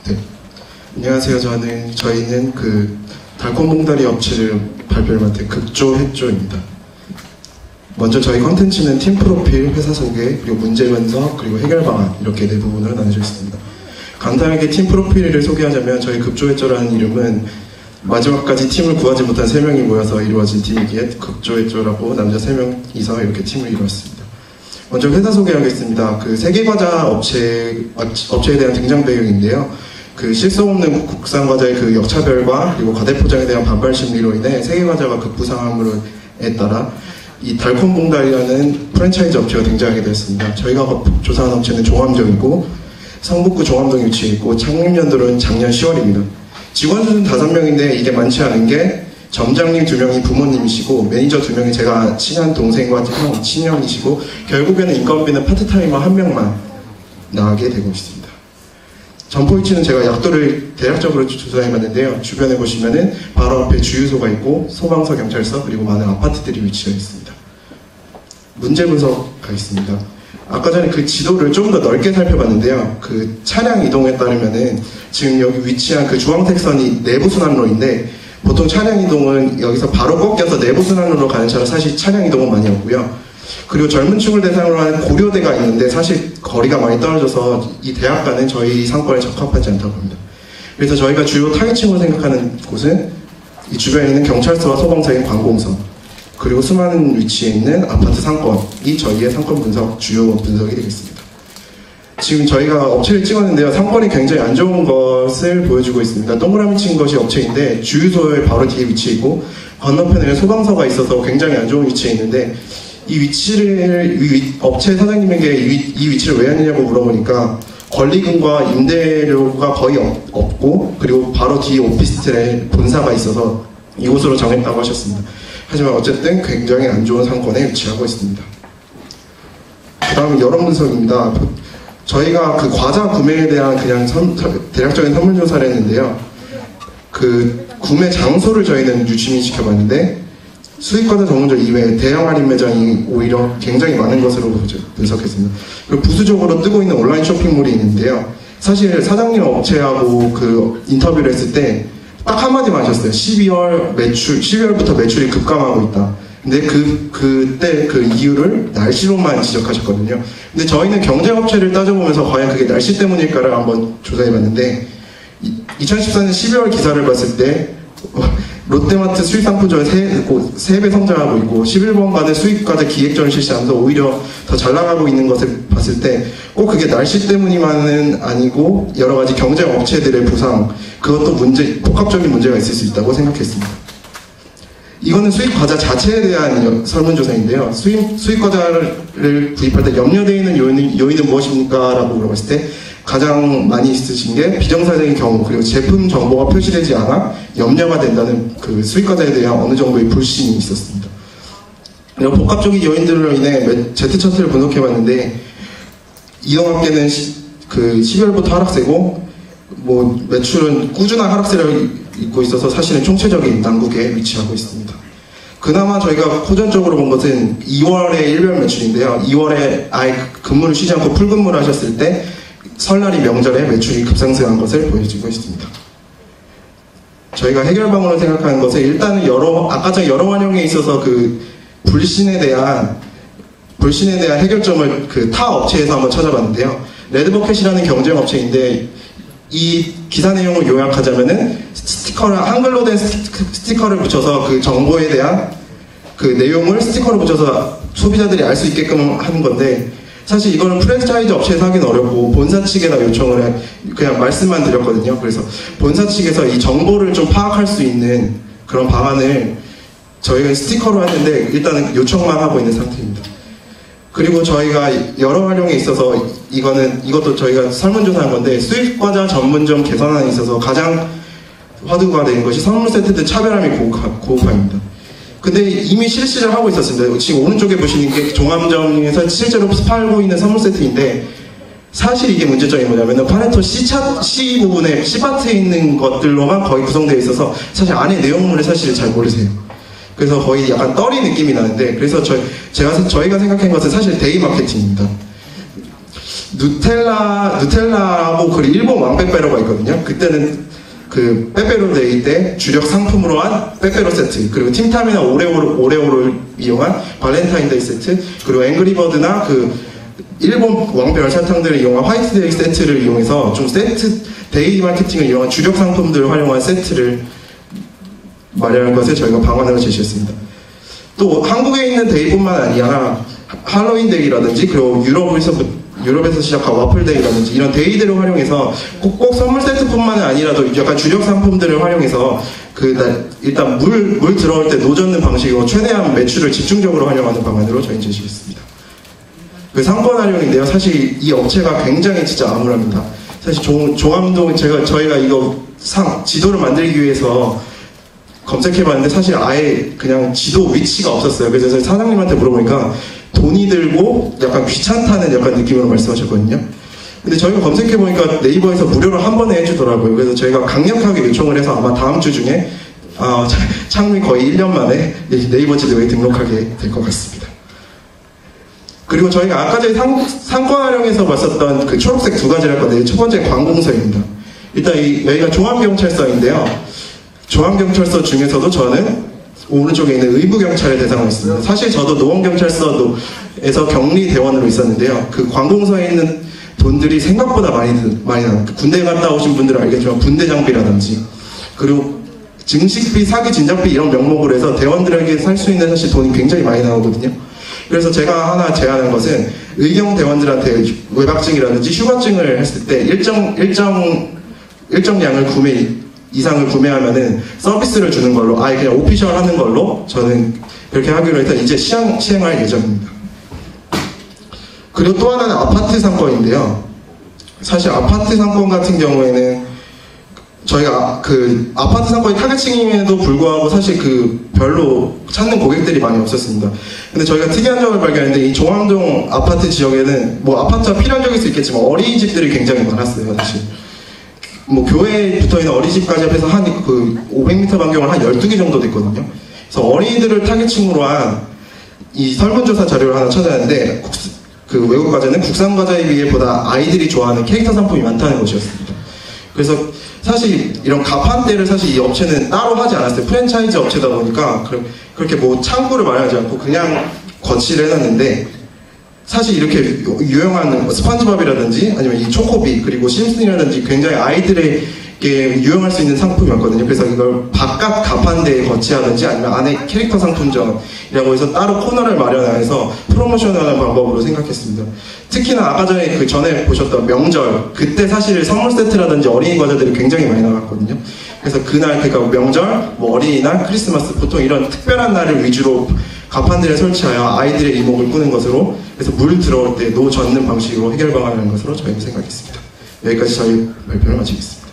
네. 안녕하세요. 저희는 그 달콤봉다리 업체를 발표를 맡은 극조해조입니다. 먼저 저희 컨텐츠는 팀 프로필, 회사 소개, 그리고 문제 분석, 그리고 해결 방안 이렇게 네 부분으로 나눠져 있습니다. 간단하게 팀 프로필을 소개하자면 저희 극조해조라는 이름은 마지막까지 팀을 구하지 못한 3명이 모여서 이루어진 팀이기에 극조해조라고 남자 3명이서 이렇게 팀을 이루었습니다. 먼저 회사 소개하겠습니다. 그 세계과자 업체에 대한 등장 배경인데요. 그 실속 없는 국산 과자의 그 역차별과 그리고 과대포장에 대한 반발 심리로 인해 세계과자가 급부상함으로에 따라 이 달콤봉다리라는 프랜차이즈 업체가 등장하게 되었습니다. 저희가 조사한 업체는 종암동이고 성북구 종암동에 위치해 있고 창립연도는 작년 10월입니다. 직원 수는 5명인데 이게 많지 않은 게 점장님 2명이 부모님이시고 매니저 2명이 제가 친한 동생과 친형이시고 결국에는 인건비는 파트타이머 1명만 나가게 되고 있습니다. 점포 위치는 제가 약도를 대략적으로 조사해봤는데요. 주변에 보시면은 바로 앞에 주유소가 있고 소방서, 경찰서, 그리고 많은 아파트들이 위치해 있습니다. 문제 분석 가겠습니다. 아까 전에 그 지도를 좀 더 넓게 살펴봤는데요. 그 차량 이동에 따르면은 지금 여기 위치한 그 주황색 선이 내부 순환로인데 보통 차량 이동은 여기서 바로 꺾여서 내부 순환로로 가는 차는 사실 차량 이동은 많이 없고요. 그리고 젊은 층을 대상으로 하는 고려대가 있는데 사실 거리가 많이 떨어져서 이 대학가는 저희 상권에 적합하지 않다고 합니다. 그래서 저희가 주요 타겟층으로 생각하는 곳은 이 주변에 있는 경찰서와 소방서인 관공서 그리고 수많은 위치에 있는 아파트 상권이 저희의 상권 분석 주요 분석이 되겠습니다. 지금 저희가 업체를 찍었는데요. 상권이 굉장히 안 좋은 것을 보여주고 있습니다. 동그라미 친 것이 업체인데 주유소의 바로 뒤에 위치해 있고 건너편에 소방서가 있어서 굉장히 안 좋은 위치에 있는데 이 위치를 업체 사장님에게 이 위치를 왜 하느냐고 물어보니까 권리금과 임대료가 거의 없고 그리고 바로 뒤에 오피스텔에 본사가 있어서 이곳으로 정했다고 하셨습니다. 하지만 어쨌든 굉장히 안 좋은 상권에 위치하고 있습니다. 그 다음은 여론 분석입니다. 저희가 그 과자 구매에 대한 그냥 대략적인 설문조사를 했는데요. 그 구매 장소를 저희는 유심히 지켜봤는데 수입과자 전문점 이외에 대형 할인 매장이 오히려 굉장히 많은 것으로 분석했습니다. 그리고 부수적으로 뜨고 있는 온라인 쇼핑몰이 있는데요. 사실 사장님 업체하고 그 인터뷰를 했을 때 딱 한마디만 하셨어요. 12월부터 매출이 급감하고 있다. 근데 그때 그 이유를 날씨로만 지적하셨거든요. 근데 저희는 경쟁업체를 따져보면서 과연 그게 날씨 때문일까를 한번 조사해봤는데 2014년 12월 기사를 봤을 때 롯데마트 수입상품점에 3배 성장하고 있고 11번가는 수입과자 기획전을 실시하면서 오히려 더 잘 나가고 있는 것을 봤을 때 꼭 그게 날씨 때문이만은 아니고 여러 가지 경쟁업체들의 부상 그것도 복합적인 문제가 있을 수 있다고 생각했습니다. 이거는 수입과자 자체에 대한 설문조사인데요. 수입과자를 구입할 때 염려되어 있는 요인은 무엇입니까? 라고 물어봤을 때 가장 많이 있으신 게 비정상적인 경우 그리고 제품 정보가 표시되지 않아 염려가 된다는 그 수입과자에 대한 어느 정도의 불신이 있었습니다. 이런 복합적인 요인들로 인해 Z차트를 분석해봤는데 이동학계는 그 12월부터 하락세고 뭐 매출은 꾸준한 하락세를 잇고 있어서 사실은 총체적인 난국에 위치하고 있습니다. 그나마 저희가 호전적으로 본 것은 2월의 일별 매출인데요. 2월에 아예 근무를 쉬지 않고 풀근무를 하셨을 때 설날이 명절에 매출이 급상승한 것을 보여주고 있습니다. 저희가 해결 방안으로 생각하는 것은 일단은 아까 전 여러 환경에 있어서 그 불신에 대한 해결점을 그 타 업체에서 한번 찾아봤는데요. 레드버켓이라는 경쟁 업체인데 이 기사 내용을 요약하자면은 한글로 된 스티커를 붙여서 그 정보에 대한 그 내용을 스티커를 붙여서 소비자들이 알 수 있게끔 하는 건데 사실 이거는 프랜차이즈 업체에서 하기는 어렵고 본사 측에다 요청을 그냥 말씀만 드렸거든요. 그래서 본사 측에서 이 정보를 좀 파악할 수 있는 그런 방안을 저희가 스티커로 했는데 일단은 요청만 하고 있는 상태입니다. 그리고 저희가 여러 활용에 있어서 이것도 저희가 설문조사한 건데 수입과자 전문점 개선안에 있어서 가장 화두가 된 것이 선물 세트들 차별함이 고급화입니다. 근데 이미 실시를 하고 있었습니다. 지금 오른쪽에 보시는 게 종합점에서 실제로 팔고 있는 선물 세트인데 사실 이게 문제점이 뭐냐면 파레토 C 부분에 C파트에 있는 것들로만 거의 구성되어 있어서 사실 안에 내용물을 사실 잘 모르세요. 그래서 거의 약간 떨이 느낌이 나는데 그래서 저희가 생각한 것은 사실 데이 마케팅입니다. 누텔라하고 그리고 일본 왕빼빼로가 있거든요. 그때는 그 빼빼로데이 때 주력 상품으로 한 빼빼로 세트, 그리고 팀탐이나 오레오를 이용한 발렌타인데이 세트, 그리고 앵그리버드나 그 일본 왕별 사탕들을 이용한 화이트데이 세트를 이용해서 좀 세트 데이 마케팅을 이용한 주력 상품들을 활용한 세트를 마련할 것을 저희가 방안으로 제시했습니다. 또 한국에 있는 데이뿐만 아니라 할로윈 데이라든지 그리고 유럽에서 시작한 와플 데이라든지 이런 데이들을 활용해서 꼭 선물 세트뿐만 아니라도 약간 주력 상품들을 활용해서 일단 물 들어올 때 노젓는 방식으로 최대한 매출을 집중적으로 활용하는 방안으로 저희 제시했습니다. 그 상권 활용인데요. 사실 이 업체가 굉장히 진짜 암울합니다. 사실 종암동 저희가 이거 지도를 만들기 위해서 검색해봤는데 사실 아예 그냥 지도 위치가 없었어요. 그래서 저희 사장님한테 물어보니까 돈이 들고 약간 귀찮다는 약간 느낌으로 말씀하셨거든요. 근데 저희가 검색해보니까 네이버에서 무료로 한 번에 해주더라고요. 그래서 저희가 강력하게 요청을 해서 아마 다음 주 중에 창립 거의 1년 만에 네이버 지도에 등록하게 될 것 같습니다. 그리고 저희가 아까 전에 상권 활용에서 봤었던 그 초록색 두 가지를 할 건데 첫 번째 관공서입니다. 일단 여기가 종암경찰서인데요. 종암경찰서 중에서도 저는 오른쪽에 있는 의무경찰을 대상으로 있습니다. 사실 저도 노원경찰서에서 격리대원으로 있었는데요. 그 관공서에 있는 돈들이 생각보다 많이 나요. 군대 갔다 오신 분들은 알겠지만 군대 장비라든지 그리고 증식비, 사기, 진작비 이런 명목으로 해서 대원들에게 살 수 있는 사실 돈이 굉장히 많이 나오거든요. 그래서 제가 하나 제안한 것은 의경 대원들한테 외박증이라든지 휴가증을 했을 때 일정 양을 이상을 구매하면은 서비스를 주는 걸로 아예 그냥 오피셜 하는 걸로 저는 그렇게 하기로 해서 이제 시행할 예정입니다. 그리고 또 하나는 아파트 상권인데요. 사실 아파트 상권 같은 경우에는 저희가 그 아파트 상권이 타겟층임에도 불구하고 사실 별로 찾는 고객들이 많이 없었습니다. 근데 저희가 특이한 점을 발견했는데 이 종암동 아파트 지역에는 뭐 아파트가 필요한 적일 수 있겠지만 어린이집들이 굉장히 많았어요. 사실 뭐 교회에 붙어있는 어린이집까지 합해서 한 500m 반경을 한 12개 정도 됐거든요. 그래서 어린이들을 타겟층으로 한 이 설문조사 자료를 하나 찾아냈는데 그 외국 과자는 국산 과자에 비해 보다 아이들이 좋아하는 캐릭터 상품이 많다는 것이었습니다. 그래서 사실 이런 가판대를 사실 이 업체는 따로 하지 않았어요. 프랜차이즈 업체다 보니까 그렇게 뭐 창구를 마련하지 않고 그냥 거치를 해놨는데 사실 이렇게 유용한 스펀지밥이라든지 아니면 이 초코비 그리고 심슨이라든지 굉장히 아이들에게 유용할 수 있는 상품이 많거든요. 그래서 이걸 바깥 가판대에 거치하든지 아니면 안에 캐릭터 상품점이라고 해서 따로 코너를 마련해서 프로모션하는 방법으로 생각했습니다. 특히나 아까 전에 보셨던 명절 그때 사실 선물 세트라든지 어린이 과자들이 굉장히 많이 나갔거든요. 그래서 그러니까 명절, 뭐 어린이날, 크리스마스 보통 이런 특별한 날을 위주로 가판대를 설치하여 아이들의 이목을 끄는 것으로 그래서 물 들어올 때 노 젓는 방식으로 해결 방안을 하는 것으로 저희는 생각했습니다. 여기까지 저희 발표를 마치겠습니다.